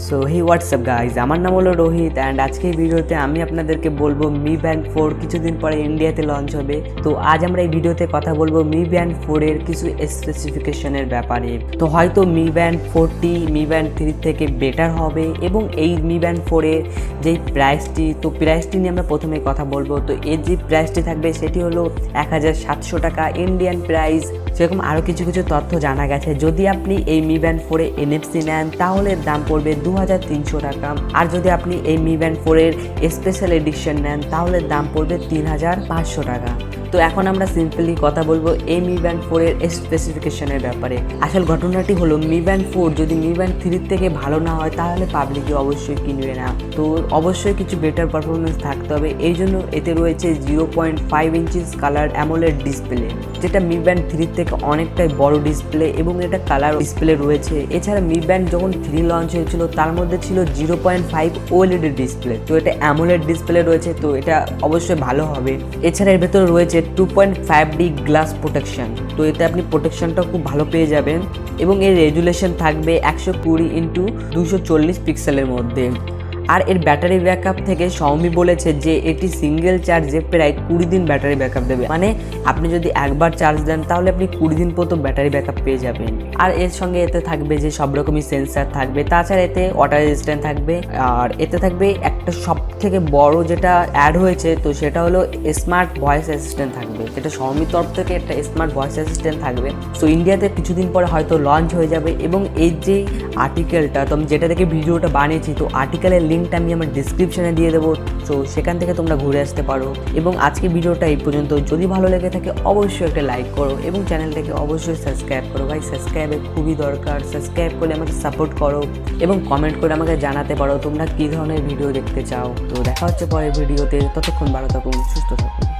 So hey WhatsApp guys, আমার নাম হলো রোহিত অ্যান্ড আজকে এই ভিডিওতে আমি আপনাদেরকে বলবো মি ব্যান্ড 4 কিছুদিন পরে ইন্ডিয়াতে লঞ্চ হবে। তো আজ আমরা এই ভিডিওতে কথা বলবো মি ব্যান্ড 4 এর কিছু স্পেসিফিকেশনের ব্যাপারে। তো হয়তো মি ব্যান্ড 4টি মি ব্যান্ড 3 থেকে বেটার হবে এবং এই মি ব্যান্ড 4 এর যেই প্রাইসটি নিয়ে আমরা প্রথমে কথা বলবো। তো এর যে প্রাইসটি থাকবে সেটি হলো 1700 টাকা ইন্ডিয়ান প্রাইস। সেরকম আরও কিছু তথ্য জানা গেছে, যদি আপনি এই মি ব্যান্ড 4 এ এনএফসি নেন তাহলে দাম পড়বে 2300 টাকা, আর যদি আপনি এই মি ব্যান্ড 4 এর স্পেশাল এডিশন নেন তাহলে দাম পড়বে 3500 টাকা। তো এখন আমরা সিম্পলি কথা বলবো এই মি ব্যান্ড 4 এর স্পেসিফিকেশনের ব্যাপারে। আসল ঘটনাটি হলো মি ব্যান্ড 4 যদি মি ব্যান্ড 3 থেকে ভালো না হয় তাহলে পাবলিকে অবশ্যই কিনবে না। তো অবশ্যই কিছু বেটার পারফরমেন্স থাকতে হবে, এই জন্য এতে রয়েছে 0.5 ইঞ্চিস কালার অ্যামোলেড ডিসপ্লে, যেটা মি ব্যান্ড 3 থেকে অনেকটাই বড় ডিসপ্লে এবং এটা কালার ডিসপ্লে রয়েছে। এছাড়া মি ব্যান্ড যখন 3 লঞ্চ হয়েছিল তার মধ্যে ছিল 0.5 ওএলইডি ডিসপ্লে, তো এটা অ্যামোলেড ডিসপ্লে রয়েছে, তো এটা অবশ্যই ভালো হবে। এছাড়া এর ভেতরে রয়েছে 2.5D গ্লাস প্রোটেকশন, তো এতে আপনি প্রোটেকশনটা খুব ভালো পেয়ে যাবেন এবং এর রেজুলেশন থাকবে 120x240 পিক্সেলের মধ্যে। আর এর ব্যাটারি ব্যাকআপ থেকে xiaomi বলেছে যে এটি সিঙ্গেল চার্জে প্রায় 20 দিন ব্যাটারি ব্যাকআপ দেবে, মানে আপনি যদি একবার চার্জ দেন তাহলে আপনি 20 দিন পর্যন্ত ব্যাটারি ব্যাকআপ পেয়ে যাবেন। আর এর সঙ্গে এতে থাকবে যে সব রকমই সেন্সার থাকবে, তাছাড়া এতে ওয়াটার রেজিস্ট্যান্ট থাকবে, আর এতে থাকবে একটা সব থেকে বড় যেটা অ্যাড হয়েছে, তো সেটা হলো স্মার্ট ভয়েস অ্যাসিস্ট্যান্ট থাকবে, যেটা xiaomi তরফ থেকে একটা স্মার্ট ভয়েস অ্যাসিস্ট্যান্ট থাকবে। সো ইন্ডিয়াতে কিছুদিন পরে হয়তো লঞ্চ হয়ে যাবে এবং এই যে আর্টিকেলটা, তো আমি যেটা থেকে ভিডিওটা বানিয়েছি, তো আর্টিকেলের লিঙ্কটা আমি আমার ডিসক্রিপশনে দিয়ে দেবো, তো সেখান থেকে তোমরা ঘুরে আসতে পারো। এবং আজকে ভিডিওটা এই পর্যন্ত, যদি ভালো লেগে থাকে অবশ্যই একটা লাইক করো এবং চ্যানেলটাকে অবশ্যই সাবস্ক্রাইব করো। ভাই সাবস্ক্রাইবের খুবই দরকার, সাবস্ক্রাইব করলে আমাকে সাপোর্ট করো এবং কমেন্ট করে আমাকে জানাতে পারো তোমরা কী ধরনের ভিডিও দেখতে চাও। তো দেখা হচ্ছে পরের ভিডিওতে, ততক্ষণ ভালো থাকুন, সুস্থ থাকুন।